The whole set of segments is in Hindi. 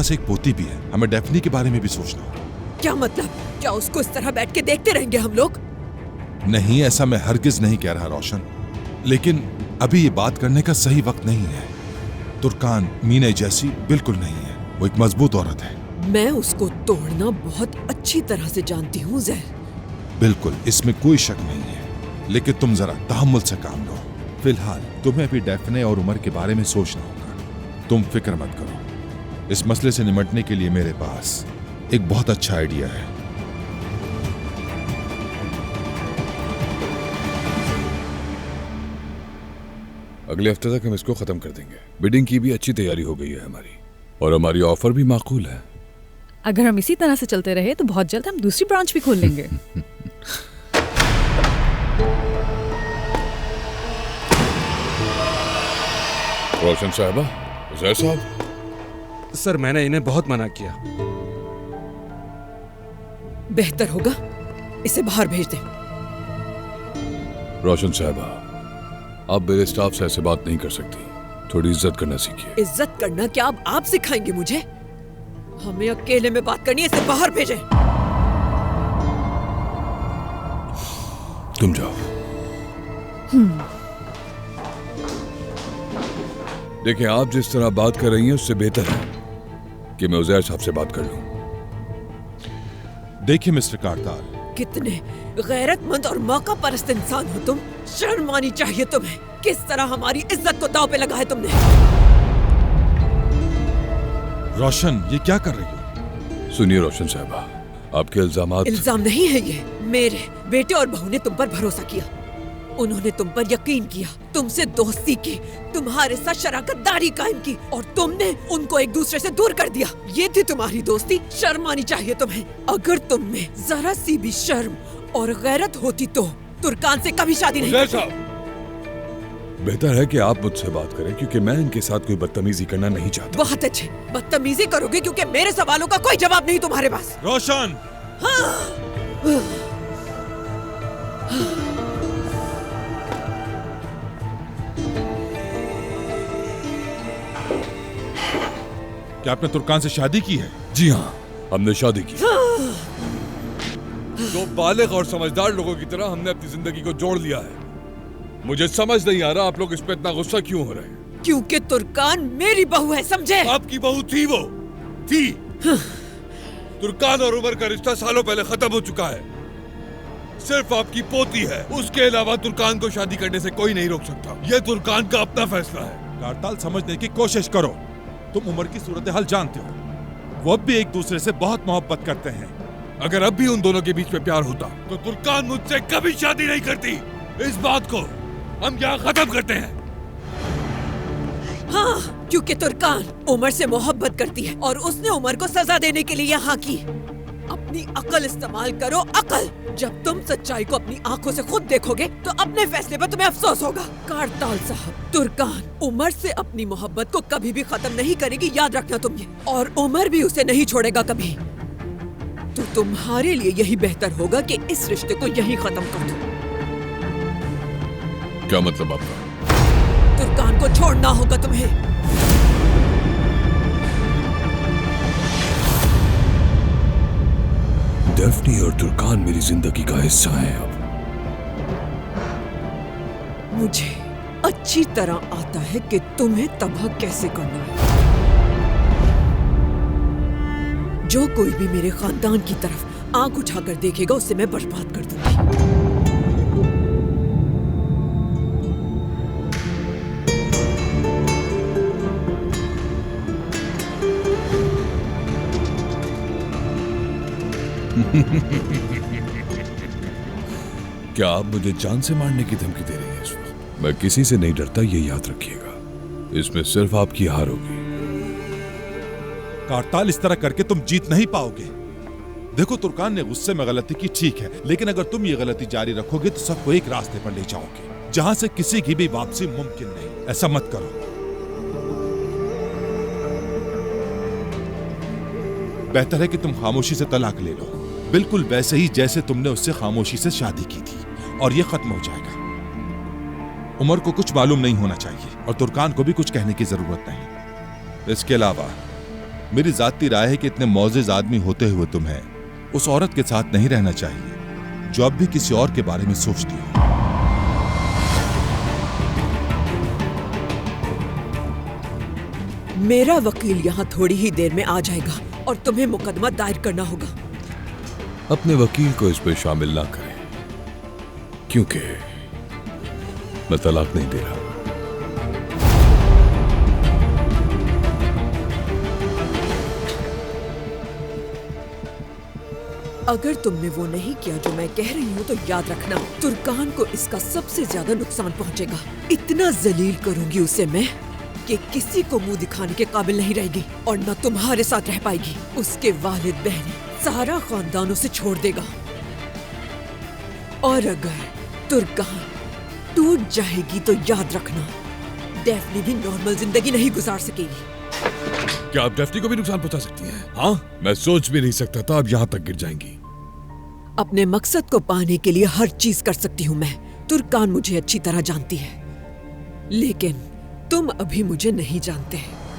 पास एक पोती भी है, हमें डेफनी के बारे में भी सोचना होगा। क्या मतलब? क्या उसको इस तरह बैठ के देखते रहेंगे हम लोग? नहीं, ऐसा मैं हरगिज नहीं कह रहा रोशन, लेकिन अभी ये बात करने का सही वक्त नहीं है। तुर्कान मीना जैसी बिल्कुल नहीं है, वो एक मजबूत औरत है। मैं उसको तोड़ना बहुत अच्छी तरह से जानती हूँ ज़हर। बिल्कुल, इसमें कोई शक नहीं है, लेकिन तुम जरा तहम्मुल से काम लो। फिलहाल तुम्हें अभी डेफने और उमर के बारे में सोचना होगा। तुम फिक्र मत करो, इस मसले से निपटने के लिए मेरे पास एक बहुत अच्छा आइडिया है। अगले हफ्ते तक हम इसको खत्म कर देंगे। बिडिंग की भी अच्छी तैयारी हो गई है हमारी, और हमारी ऑफर भी माकूल है। अगर हम इसी तरह से चलते रहे तो बहुत जल्द हम दूसरी ब्रांच भी खोल लेंगे। रोशन साहबा, उजैर साहब। सर, मैंने इन्हें बहुत मना किया। बेहतर होगा इसे बाहर भेज दें। रोशन साहबा, आप मेरे स्टाफ से ऐसे बात नहीं कर सकती। थोड़ी इज्जत करना सीखिए। इज्जत करना क्या अब आप सिखाएंगे मुझे? हमें अकेले में बात करनी है, इसे बाहर भेजें। तुम जाओ। देखिए, आप जिस तरह बात कर रही हैं उससे बेहतर है कि मैं उजैर साहब से बात कर लूं। देखिए मिस्टर कारताल, कितने गैरतमंद और मौका परस्त इंसान हो तुम। शर्म आनी चाहिए तुम्हें। किस तरह हमारी इज्जत को दांव पे लगा है तुमने। रोशन, ये क्या कर रही हो? सुनिए रोशन साहबा, आपके इल्जाम नहीं है ये। मेरे बेटे और बहू ने तुम पर भरोसा किया, उन्होंने तुम पर यकीन किया, तुमसे दोस्ती की, तुम्हारे साथ शराकतदारी कायम की, और तुमने उनको एक दूसरे से दूर कर दिया। ये थी तुम्हारी दोस्ती। शर्म आनी चाहिए तुम्हें। अगर तुम में जरा सी भी शर्म और गैरत होती तो तुर्कान से कभी शादी नहीं करती। बेहतर है कि आप मुझसे बात करें, क्योंकि मैं इनके साथ कोई बदतमीजी करना नहीं चाहता। बहुत अच्छे, बदतमीजी करोगे क्योंकि मेरे सवालों का कोई जवाब नहीं तुम्हारे पास। रोशन! क्या आपने तुर्कान से शादी की है? जी हाँ, हमने शादी की। दो बालिग और समझदार लोगों की तरह हमने अपनी जिंदगी को जोड़ लिया है। मुझे समझ नहीं आ रहा आप लोग इस पे इतना गुस्सा क्यों हो रहे हैं। क्योंकि तुर्कान मेरी बहू है, समझे? आपकी बहू थी, वो थी। तुर्कान और उमर का रिश्ता सालों पहले खत्म हो चुका है। सिर्फ आपकी पोती है, उसके अलावा तुर्कान को शादी करने से कोई नहीं रोक सकता। यह तुर्कान का अपना फैसला है। कारताल, समझने की कोशिश करो। तुम उमर की सूरत हाल जानते हो, वो अब भी एक दूसरे से बहुत मोहब्बत करते हैं। अगर अब भी उन दोनों के बीच में प्यार होता तो तुर्कान मुझसे कभी शादी नहीं करती। इस बात को हम यहाँ खत्म करते हैं। हाँ, क्योंकि तुर्कान उमर से मोहब्बत करती है और उसने उमर को सजा देने के लिए यहाँ की। अपनी अकल इस्तेमाल करो, अकल। जब तुम सच्चाई को अपनी आंखों से खुद देखोगे तो अपने फैसले पर तुम्हें अफसोस होगा। कारताल साहब, तुर्कान उमर से अपनी मोहब्बत को कभी भी खत्म नहीं करेगी, याद रखना तुम ये। और उमर भी उसे नहीं छोड़ेगा कभी। तो तुम्हारे लिए यही बेहतर होगा कि इस रिश्ते को यहीं खत्म कर दो। क्या मतलब आपका? तुर्कान को छोड़ना होगा तुम्हें। डेफनी और तुर्कान मेरी जिंदगी का हिस्सा है अब। मुझे अच्छी तरह आता है कि तुम्हें तबाह कैसे करना है। जो कोई भी मेरे खानदान की तरफ आंख उठाकर देखेगा उसे मैं बर्बाद कर दूंगी। क्या आप मुझे जान से मारने की धमकी दे रही हैं इस वक्त? मैं किसी से नहीं डरता, ये याद रखिएगा। इसमें सिर्फ आपकी हार होगी। कारताल, इस तरह करके तुम जीत नहीं पाओगे। देखो, तुर्कान ने गुस्से में गलती की, ठीक है, लेकिन अगर तुम ये गलती जारी रखोगे तो सबको एक रास्ते पर ले जाओगे जहां से किसी की भी वापसी मुमकिन नहीं। ऐसा मत करो। बेहतर है कि तुम खामोशी से तलाक ले लो, बिल्कुल वैसे ही जैसे तुमने उससे खामोशी से शादी की थी, और ये खत्म हो जाएगा। उमर को कुछ मालूम नहीं होना चाहिए और तुर्कान को भी कुछ कहने की जरूरत नहीं। इसके अलावा मेरी जाती राय है कि इतने मौजिज आदमी होते हुए तुम्हें उस औरत के साथ नहीं रहना चाहिए जो अब भी किसी और के बारे में सोचती हो। मेरा वकील यहाँ थोड़ी ही देर में आ जाएगा और तुम्हें मुकदमा दायर करना होगा। अपने वकील को इस पे शामिल ना करें, क्योंकि मैं तलाक नहीं दे रहा। अगर तुमने वो नहीं किया जो मैं कह रही हूँ तो याद रखना, तुर्कान को इसका सबसे ज्यादा नुकसान पहुँचेगा। इतना जलील करूंगी उसे मैं कि किसी को मुंह दिखाने के काबिल नहीं रहेगी और न तुम्हारे साथ रह पाएगी। उसके वालिद बहन सारा खानदान उसे छोड़ देगा और अगर तुर्कान टूट जाएगी तो याद रखना, डेफनी भी नॉर्मल जिंदगी नहीं गुजार सकेगी। क्या आप डेफनी को भी नुकसान पहुंचा सकती हैं? हाँ, मैं सोच भी नहीं सकता था आप यहाँ तक गिर जाएंगी। अपने मकसद को पाने के लिए हर चीज कर सकती हूँ मैं। तुर्कान मुझे अच्छी तरह जानती है, लेकिन तुम अभी मुझे नहीं जानते।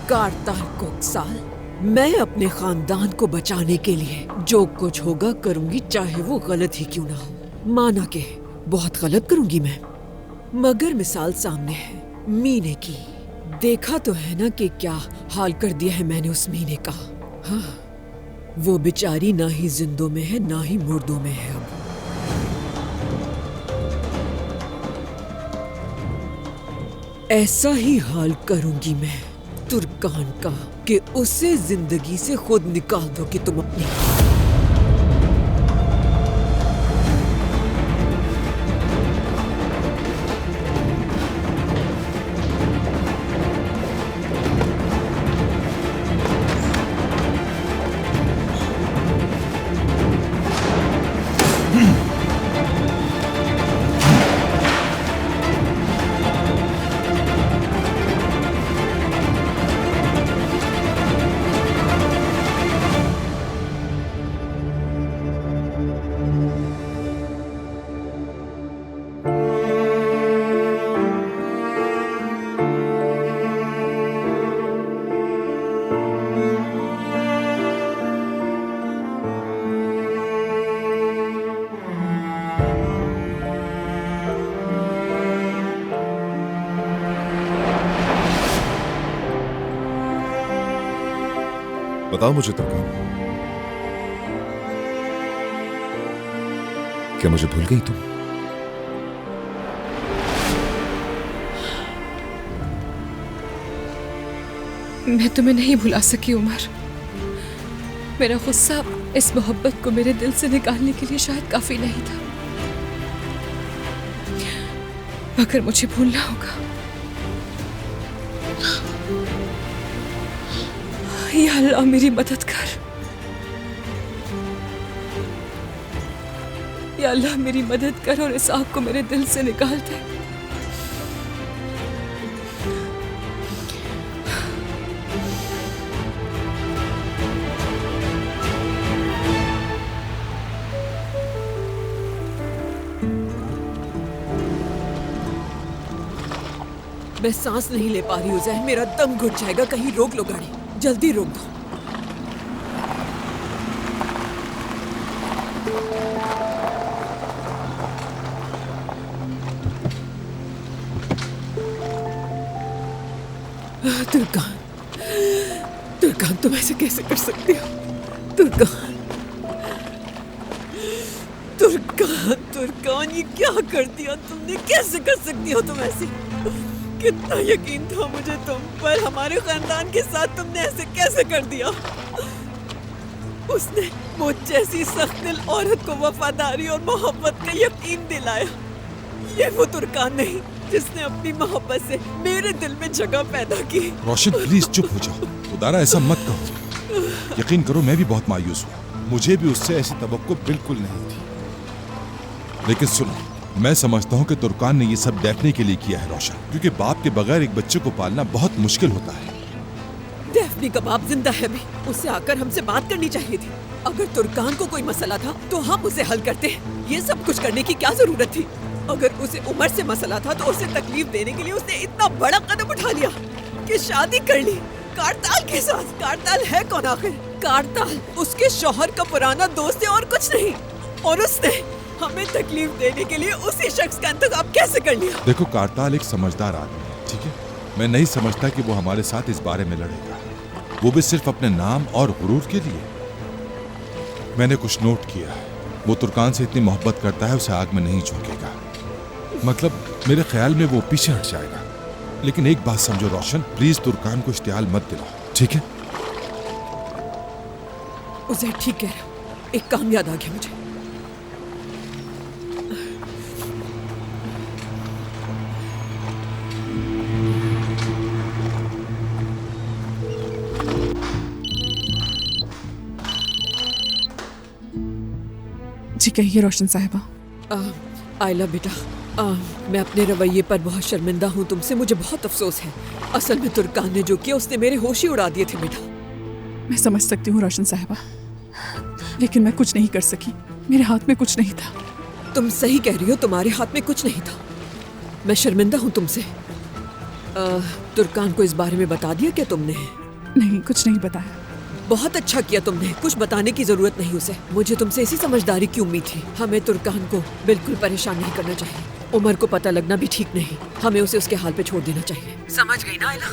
कारतार कोकसाल, मैं अपने खानदान को बचाने के लिए जो कुछ होगा करूंगी, चाहे वो गलत ही क्यों ना हो। माना के बहुत गलत करूंगी मैं, मगर मिसाल सामने है मीने की। देखा तो है ना कि क्या हाल कर दिया है मैंने उस मीने का। हाँ, वो बेचारी ना ही जिंदों में है ना ही मुर्दों में है अब। ऐसा ही हाल करूंगी मैं तुर्कान का कि उसे जिंदगी से खुद निकाल दोगे तुम अपनी। बताओ मुझे तुर्कान, क्या मुझे भूल गई तुम? मैं तुम्हें नहीं भुला सकी उमर। मेरा गुस्सा इस मोहब्बत को मेरे दिल से निकालने के लिए शायद काफी नहीं था, मगर मुझे भूलना होगा। या अल्लाह मेरी मदद कर, या अल्लाह मेरी मदद कर और इस आग को मेरे दिल से निकाल दे। मैं सांस नहीं ले पा रही हूँ ज़हन, मेरा दम घुट जाएगा। कहीं रोक लो गाड़ी, जल्दी रोक दो। तुर्कान, तुर्कान तुम ऐसे कैसे कर सकती हो? तुर्कान, तुर्कान, तुर्कान, ये क्या कर दिया तुमने? कैसे कर सकती हो तुम ऐसे? कितना यकीन था मुझे तुम पर, हमारे खानदान के साथ तुमने ऐसे कैसे कर दिया? उसने मुझ जैसी सख्त दिल औरत को वफादारी और मोहब्बत का यकीन दिलाया। ये वो तुर्कान नहीं जिसने अपनी मोहब्बत से मेरे दिल में जगह पैदा की। रोशन प्लीज चुप हो जाओ, खुदारा ऐसा मत कहो। यकीन करो मैं भी बहुत मायूस हूँ, मुझे भी उससे ऐसी तवक्को बिल्कुल नहीं थी। लेकिन सुनो, मैं समझता हूँ कि तुर्कान ने ये सब डेफने के लिए किया है रोशन, क्योंकि बाप के बगैर एक बच्चे को पालना बहुत मुश्किल होता है। डेफनी का बाप जिंदा है भी, उसे आकर हमसे बात करनी चाहिए थी। अगर तुर्कान को कोई मसला था तो हम उसे हल करते। ये सब कुछ करने की क्या जरूरत थी? अगर उसे उमर से मसला था तो उसे तकलीफ देने के लिए उसने इतना बड़ा कदम उठा लिया कि शादी कर ली। कारताल के साथ? कारताल है कौन आखिर? कारताल उसके शौहर का पुराना दोस्त है और कुछ नहीं। और उसने हमें तकलीफ देने के लिए उसी शख्स का इंतखाब कैसे कर लिया? देखो, कारताल एक समझदार आदमी है, ठीक है? मैं नहीं समझता कि वो हमारे साथ इस बारे में लड़ेगा, वो भी सिर्फ अपने नाम और गुरूर के लिए। मैंने कुछ नोट किया है, वो तुर्कान से इतनी मोहब्बत करता है, उसे आग में नहीं झोंकेगा। मतलब मेरे ख्याल में वो पीछे हट जाएगा। लेकिन एक बात समझो रोशन, प्लीज तुर्कान को इश्तियाल मत दिलाओ, ठीक है? उसे ठीक कह रहा हूं। एक काम याद आ गया मुझे। जी कहिए रोशन साहिबा। आयला बेटा, मैं अपने रवैये पर बहुत शर्मिंदा हूँ तुमसे। मुझे बहुत अफसोस है। असल में तुर्कान ने जो किया उसने मेरे होश ही उड़ा दिए थे बेटा। मैं समझ सकती हूँ रोशन साहिबा, लेकिन मैं कुछ नहीं कर सकी। मेरे हाथ में कुछ नहीं था। तुम सही कह रही हो, तुम्हारे हाथ में कुछ नहीं था। मैं शर्मिंदा हूँ तुमसे। तुर्कान को इस बारे में बता दिया क्या तुमने? नहीं, कुछ नहीं बताया। बहुत अच्छा किया तुमने। कुछ बताने की जरूरत नहीं उसे। मुझे तुमसे इसी समझदारी की उम्मीद थी। हमें तुर्कान को बिल्कुल परेशान नहीं करना चाहिए। उमर को पता लगना भी ठीक नहीं। हमें उसे उसके हाल पे छोड़ देना चाहिए। समझ गई ना आयला?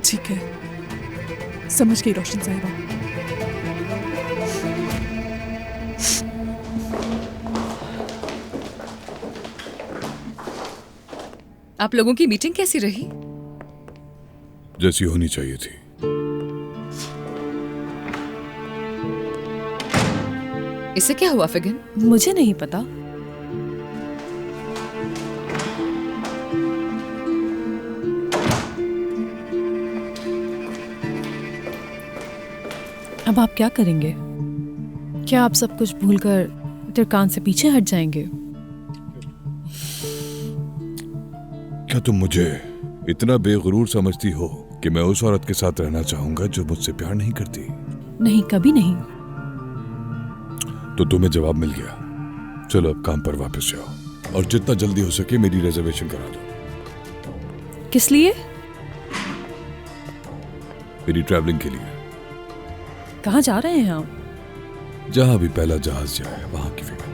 ठीक है, समझ गई रोशन साहिबा। आप लोगों की मीटिंग कैसी रही? जैसी होनी चाहिए थी। इसे क्या हुआ फिगन? मुझे नहीं पता। अब आप क्या करेंगे? क्या आप सब कुछ भूलकर तुर्कान से पीछे हट जाएंगे? क्या तुम मुझे इतना बेगुरूर समझती हो कि मैं उस औरत के साथ रहना चाहूंगा जो मुझसे प्यार नहीं करती? नहीं, कभी नहीं। तो तुम्हें जवाब मिल गया। चलो अब काम पर वापस जाओ और जितना जल्दी हो सके मेरी रिजर्वेशन करा दो। किस लिए? मेरी ट्रैवलिंग के लिए। कहाँ जा रहे हैं आप? जहां भी पहला जहाज जाए वहां की फिक्र।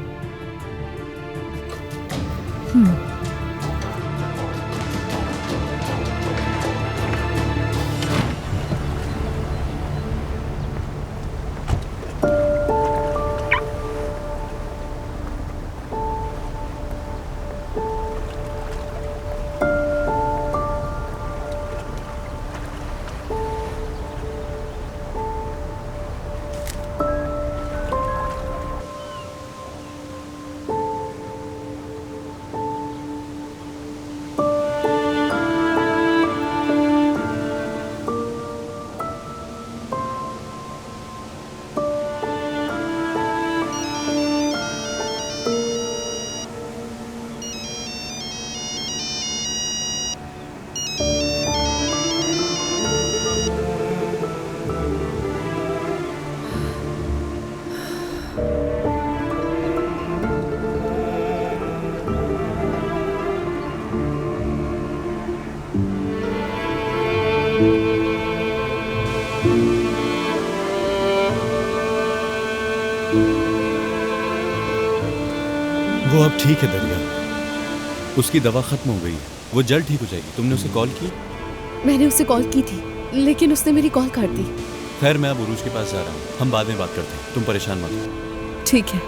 वो अब ठीक है दरिया, उसकी दवा खत्म हो गई है, वो जल्द ठीक हो जाएगी। तुमने उसे कॉल की? मैंने उसे कॉल की थी, लेकिन उसने मेरी कॉल काट दी। खैर, मैं अब उरूज के पास जा रहा हूँ, हम बाद में बात करते हैं, तुम परेशान मत हो। ठीक है।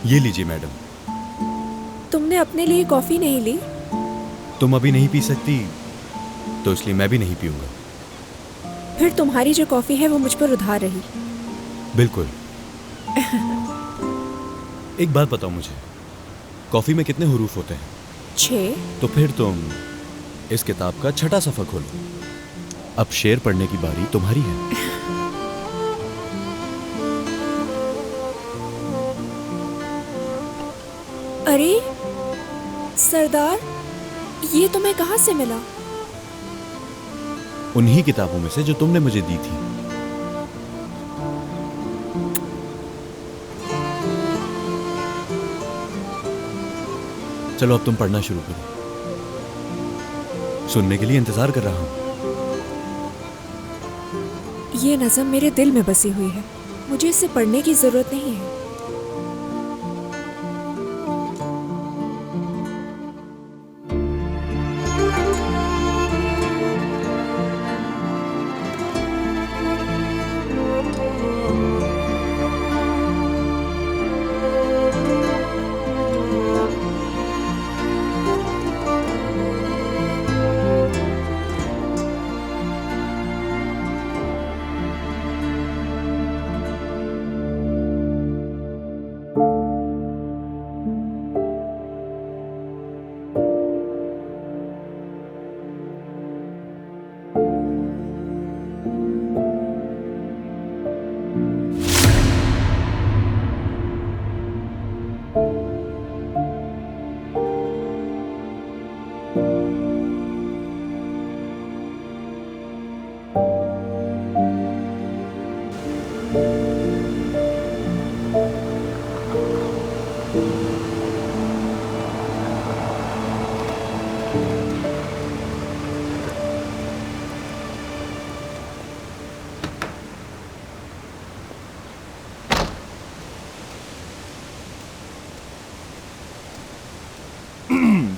ये लीजिए मैडम। तुमने अपने लिए कॉफी नहीं ली? तुम अभी नहीं पी सकती तो इसलिए मैं भी नहीं पीऊंगा। फिर तुम्हारी जो कॉफी है वो मुझ पर उधार रही। बिल्कुल। एक बात बताओ मुझे, कॉफी में कितने हुरूफ होते हैं? 6। तो फिर तुम इस किताब का 6ठा सफ़ा खोलो। अब शेर पढ़ने की बारी तुम्हारी है। अरे सरदार, ये तुम्हें कहाँ से मिला? उन्हीं किताबों में से जो तुमने मुझे दी थी। चलो अब तुम पढ़ना शुरू करो। सुनने के लिए इंतजार कर रहा हूं। ये नज़म मेरे दिल में बसी हुई है, मुझे इसे पढ़ने की जरूरत नहीं है।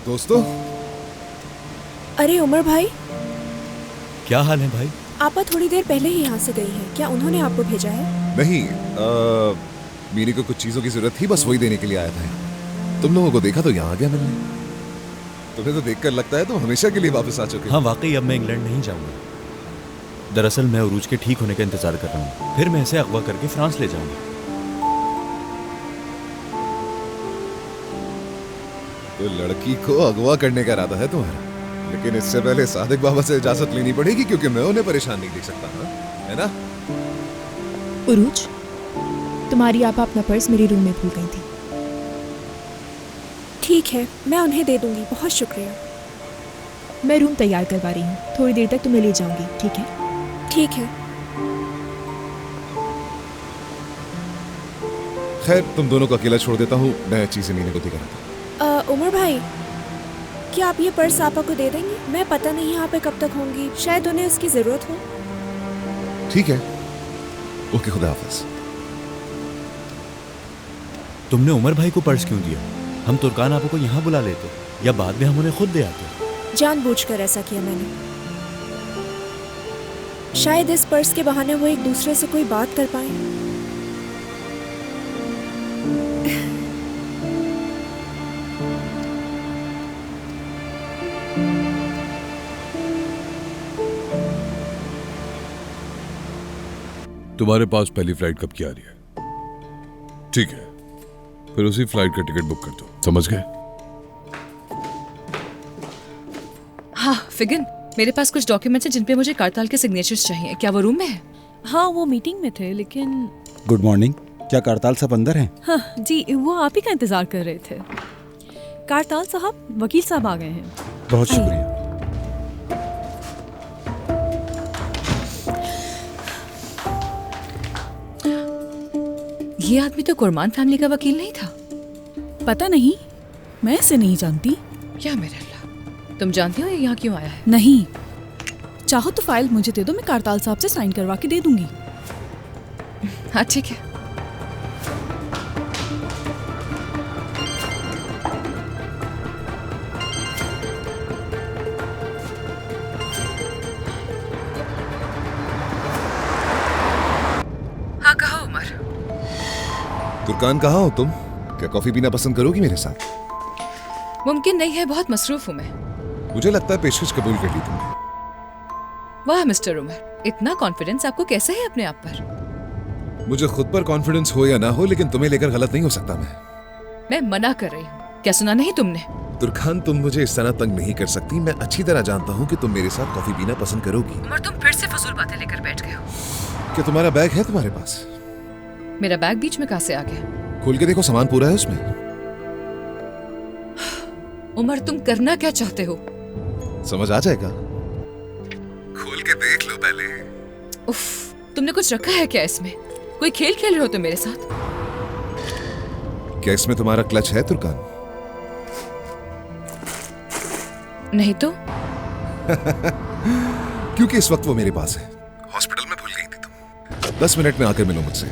दोस्तों, अरे उमर भाई, क्या हाल है भाई? आपा थोड़ी देर पहले ही यहाँ से गई है। क्या उन्होंने आपको भेजा है? नहीं, मीनी को कुछ चीजों की जरूरत थी, बस वही देने के लिए आया था। तुम लोगों को देखा तो यहाँ आ गया मिलने। तुम्हें तो देखकर लगता है तुम हमेशा के लिए वापस आ चुके हो। हाँ वाकई अब मैं इंग्लैंड नहीं जाऊंगा। दरअसल मैं उरूज के ठीक होने का इंतजार कर रहा हूँ, फिर मैं इसे अगवा करके फ्रांस ले जाऊंगा। तो लड़की को अगवा करने का इरादा है तुम्हारा, लेकिन इससे पहले सादिक बाबा से इजाजत लेनी पड़ेगी, क्योंकि मैं उन्हें परेशान नहीं देख सकता। हाँ? है ना? उरूज, तुम्हारी आपा अपना पर्स मेरे रूम में भूल गई थी। ठीक है, मैं उन्हें दे दूंगी। बहुत शुक्रिया। मैं रूम तैयार करवा रही हूँ, थोड़ी देर तक तुम्हें ले जाऊंगी। ठीक है? ठीक है। खैर, तुम दोनों को अकेला छोड़ देता हूँ, मैं चीजें मीनी को दिखा था। उमर भाई, क्या आप ये पर्स आपा को दे देंगे? मैं पता नहीं यहाँ पे कब तक होंगी, शायद उन्हें उसकी जरूरत हो। ठीक है, ओके, खुदा हाफिज। तुमने उमर भाई को पर्स क्यों दिया? हम तुर्कान आपको यहाँ बुला लेते, या बाद में हम उन्हें खुद दे आते। जानबूझकर ऐसा किया मैंने। शायद इस पर्स के बहाने वो एक दूसरे से कोई बात कर पाए। तुम्हारे पास पहली फ्लाइट कब की आ रही है? ठीक है, फिर उसी फ्लाइट का टिकट बुक कर दो। समझ गए? हाँ फिगन, मेरे पास कुछ डॉक्यूमेंट्स हैं जिन पे मुझे कारताल के सिग्नेचर्स चाहिए। क्या वो रूम में है? हाँ, वो मीटिंग में थे, लेकिन गुड मॉर्निंग। क्या कारताल साहब अंदर हैं? हाँ जी, वो आप ही का इंतजार कर रहे थे। कारताल साहब, वकील साहब आ गए हैं। बहुत शुक्रिया। ये आदमी तो कुरमान फैमिली का वकील नहीं था। पता नहीं, मैं इसे नहीं जानती। क्या मेरे अल्लाह, तुम जानती हो ये यहाँ क्यों आया है? नहीं, चाहो तो फाइल मुझे दे दो, मैं कारताल साहब से साइन करवा के दे दूंगी। हाँ ठीक है। हाँ कहो उमर। तुर्कान, कहाँ हो तुम? क्या कॉफी पीना पसंद करोगी मेरे साथ? मुमकिन नहीं है, बहुत मसरूफ हूँ मैं। मुझे लगता है पेशकश कबूल कर ली तुमने। वाह मिस्टर उमर, इतना कॉन्फिडेंस आपको कैसे है अपने आप पर? मुझे खुद पर कॉन्फिडेंस हो या ना हो, लेकिन तुम्हें लेकर गलत नहीं हो सकता मैं मना कर रही हूँ। क्या सुना नहीं तुमने? तुर्कान, तुम मुझे इस तरह तंग नहीं कर सकती। मैं अच्छी तरह जानता हूँ कि तुम मेरे साथ कॉफी पीना पसंद करोगी। उमर, तुम फिर से फजूल बातें लेकर बैठ गए हो। क्या तुम्हारा बैग है तुम्हारे पास? मेरा बैग बीच में कहाँ से आ गया? खोल के देखो, सामान पूरा है उसमें। उमर, तुम करना क्या चाहते हो? समझ आ जाएगा, खोल के देख लो पहले। उफ, तुमने कुछ रखा है क्या इसमें? कोई खेल खेल रहे हो तुम मेरे साथ? क्या इसमें तुम्हारा क्लच है तुर्कान? नहीं तो? क्योंकि इस वक्त वो मेरे पास है। हॉस्पिटल में भूल गई थी तुम। 10 मिनट में आकर मिलो मुझसे,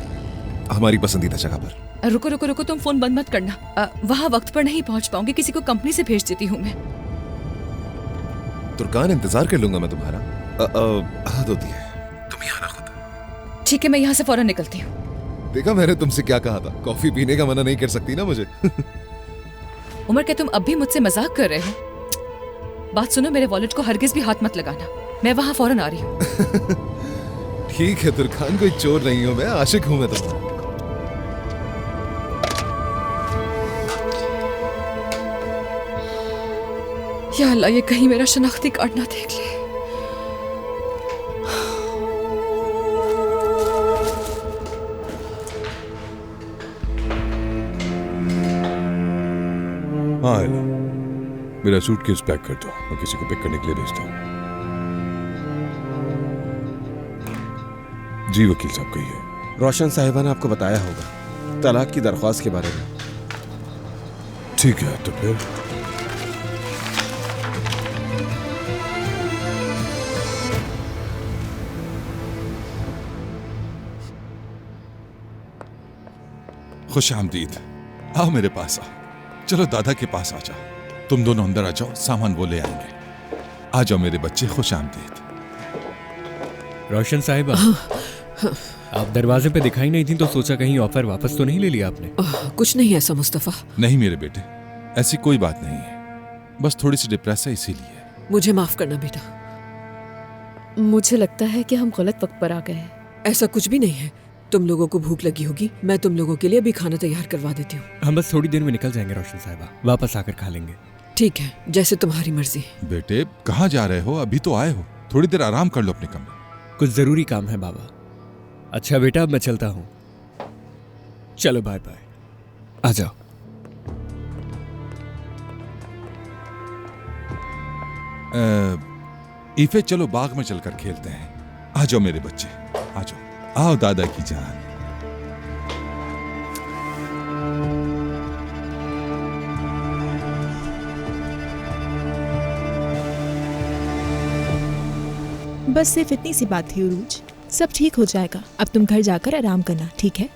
हमारी पसंदीदा जगह पर। रुको रुको रुको, तुम फोन बंद मत करना। वहाँ वक्त पर नहीं पहुँच पाऊंगी, किसी को कंपनी से भेज देती हूँ मैं। तुर्कान, इंतजार कर लूंगा मैं तुम्हारा। हद होती है, तुम ही आना खुद। ठीक है, मैं यहाँ से फौरन निकलती हूँ। देखा मैंने तुमसे क्या कहा था, कॉफी पीने का मना नहीं कर सकती ना मुझे। उमर, क्या तुम अब भी मुझसे मजाक कर रहे हो? बात सुनो, मेरे वॉलेट को हरगिज भी हाथ मत लगाना। मैं वहाँ फौरन आ रही हूँ। ठीक है तुर्कान, कोई चोर नहीं हूँ मैं, आशिक हूँ मैं तुम्हारा। या अल्लाह, ये कहीं मेरा शनाख्ती कार्ड ना देख ले। हाँ एला, मेरा सूटकेस पैक कर दो, मैं किसी को पिक करने के लिए भेजता हूँ। जी वकील साहब, कहिए। रोशन साहिबा ने आपको बताया होगा तलाक की दरख्वास्त के बारे में। ठीक है, तो फिर खुश आमदीद। आओ मेरे पास आओ। चलो दादा के पास आ जाओ। तुम दोनों अंदर आ जाओ, सामान वो ले आएंगे। आ जाओ मेरे बच्चे, खुश आमदीद। रोशन साहिबा, आप दरवाजे पे दिखाई नहीं थी तो सोचा कहीं ऑफर वापस तो नहीं ले लिया आपने? कुछ नहीं ऐसा मुस्तफा। नहीं मेरे बेटे, ऐसी कोई बात नहीं है, बस थोड़ी सी डिप्रेस है इसीलिए। मुझे माफ करना बेटा। मुझे लगता है कि हम गलत वक्त पर आ गए हैं। ऐसा कुछ भी नहीं है। तुम लोगों को भूख लगी होगी, मैं तुम लोगों के लिए भी खाना तैयार करवा देती हूँ। हम बस थोड़ी देर में निकल जाएंगे रोशन साहिबा, वापस आकर खा लेंगे। ठीक है, जैसे तुम्हारी मर्जी। बेटे कहाँ जा रहे हो? अभी तो आए हो, थोड़ी देर आराम कर लो अपने कमरे। कुछ जरूरी काम है बाबा। अच्छा बेटा, अब मैं चलता हूँ। चलो बाय बाय, आ जाओ। इफे चलो बाग में चलकर खेलते हैं। आ जाओ मेरे बच्चे, आ जाओ। आओ दादा की जान। बस सिर्फ इतनी सी बात थी उरूज, सब ठीक हो जाएगा। अब तुम घर जाकर आराम करना, ठीक है?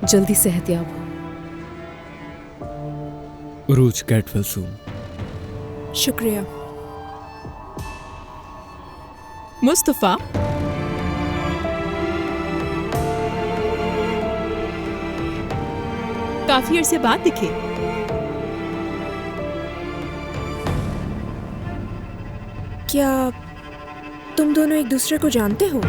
जल्दी सेहतयाब हो। उरूज, गेट वेल सून। शुक्रिया। मुस्तफा, काफी अरसे बाद दिखे। क्या तुम दोनों एक दूसरे को जानते हो?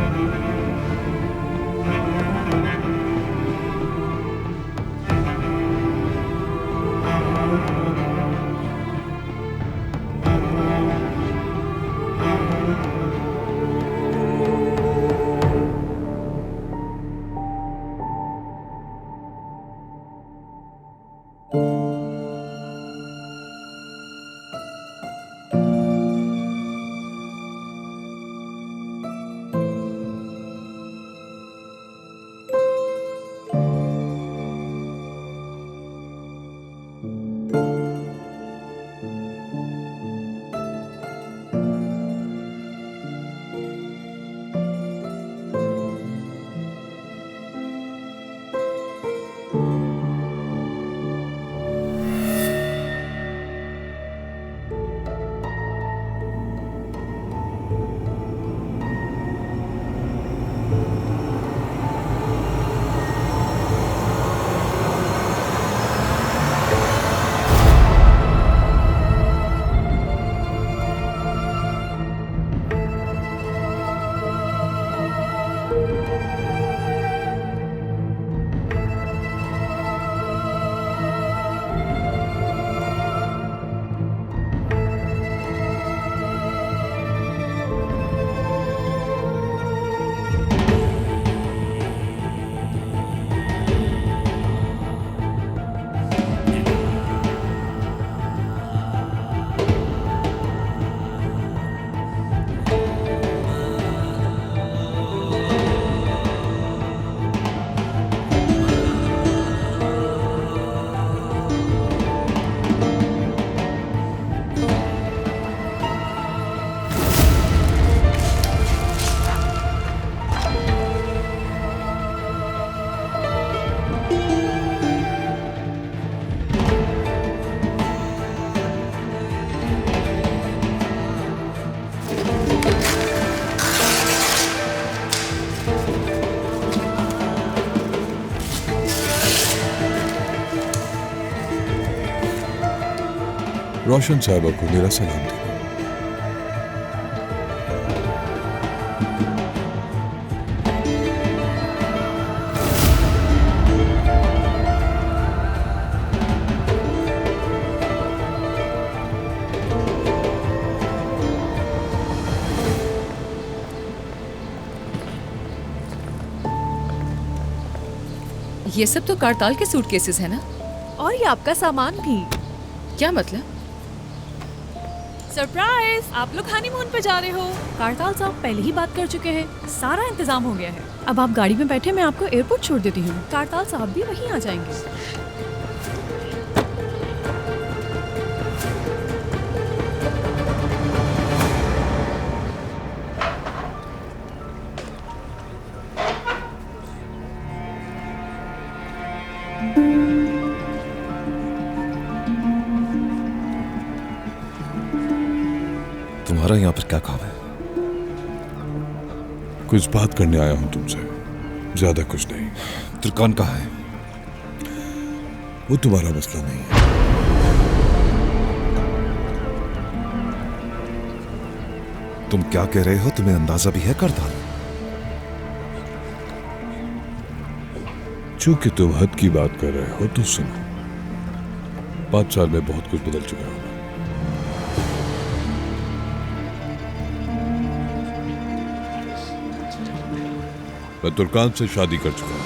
रोशन साहब को मेरा सलाम देना। ये सब तो कारताल के सूटकेसेस है ना? और ये आपका सामान भी। क्या मतलब? सरप्राइज! आप लोग हनीमून पे जा रहे हो। कारताल साहब पहले ही बात कर चुके हैं, सारा इंतजाम हो गया है। अब आप गाड़ी में बैठे, मैं आपको एयरपोर्ट छोड़ देती हूँ। कारताल साहब भी वहीं आ जाएंगे। तुम्हारा यहाँ पर क्या काम है? कुछ बात करने आया हूं तुमसे, ज्यादा कुछ नहीं। तुर्कान कहाँ है? वो तुम्हारा मसला नहीं है। तुम क्या कह रहे हो? तुम्हें अंदाजा भी है करताल? चूंकि तुम हद की बात कर रहे हो तो सुनो, 5 साल में बहुत कुछ बदल चुका होगा। मैं तुर्कान से शादी कर चुका हूं।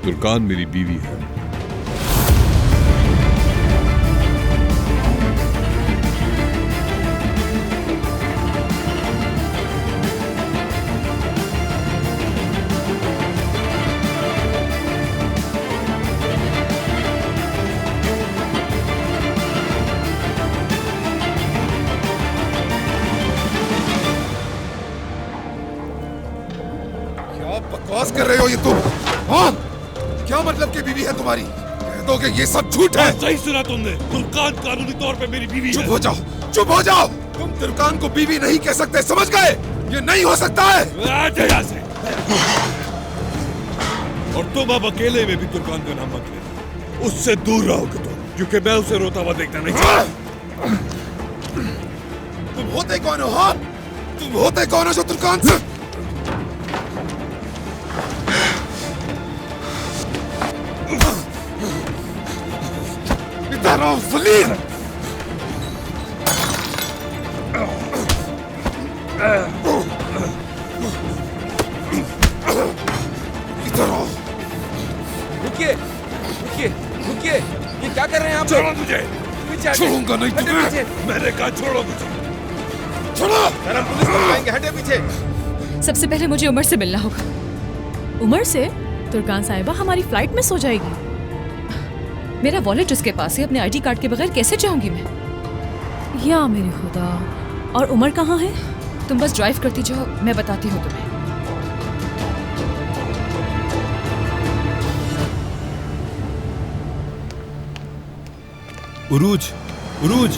तुर्कान मेरी बीवी है। बकवास कर रहे हो ये तुम? हाँ? क्या मतलब की बीवी है तुम्हारी? कह दो कि ये सब झूठ है। सही सुना तुमने। तुर्कान कानूनी तौर पे मेरी बीवी है। चुप हो जाओ, चुप हो जाओ। तुम तुर्कान को बीवी नहीं कह सकते, समझ गए? ये नहीं हो सकता है। आ जा यहाँ से। और तुम अब अकेले में भी तुर्कान का नाम मत लेना। उससे दूर रहोगे तुम, क्योंकि मैं उसे रोता हुआ देखना नहीं चाहता। तुम होते कौन हो? हाँ? तुम होते कौन हो जो तुर्कान से? इधर आओ ज़लील। इधर आओ। रुकिए, रुकिए, रुकिए। ये क्या कर रहे हैं आप? छोड़ो मुझे। छोड़ूंगा नहीं तुम्हें। मैंने कहा छोड़ो मुझे। छोड़ो। हम पुलिस को बुलाएंगे, हटे पीछे। सबसे पहले मुझे उमर से मिलना होगा। उमर से? तुर्कान साहिबा, हमारी फ्लाइट मिस हो जाएगी। मेरा वॉलेट उसके पास है, अपने आईडी कार्ड के बगैर कैसे जाऊंगी मैं? या मेरे खुदा। और उमर कहाँ है? तुम बस ड्राइव करती जाओ, मैं बताती हूँ तुम्हें। उरूज, उरूज,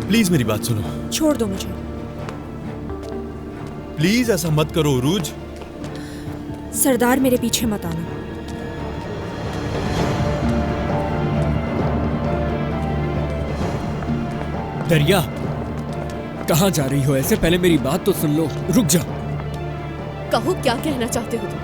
प्लीज मेरी बात सुनो। छोड़ दो मुझे। प्लीज ऐसा मत करो उरूज। सरदार, मेरे पीछे मत आना। दरिया, कहाँ जा रही हो ऐसे? पहले मेरी बात तो सुन लो। रुक जा। कहो, क्या कहना चाहते हो तुम?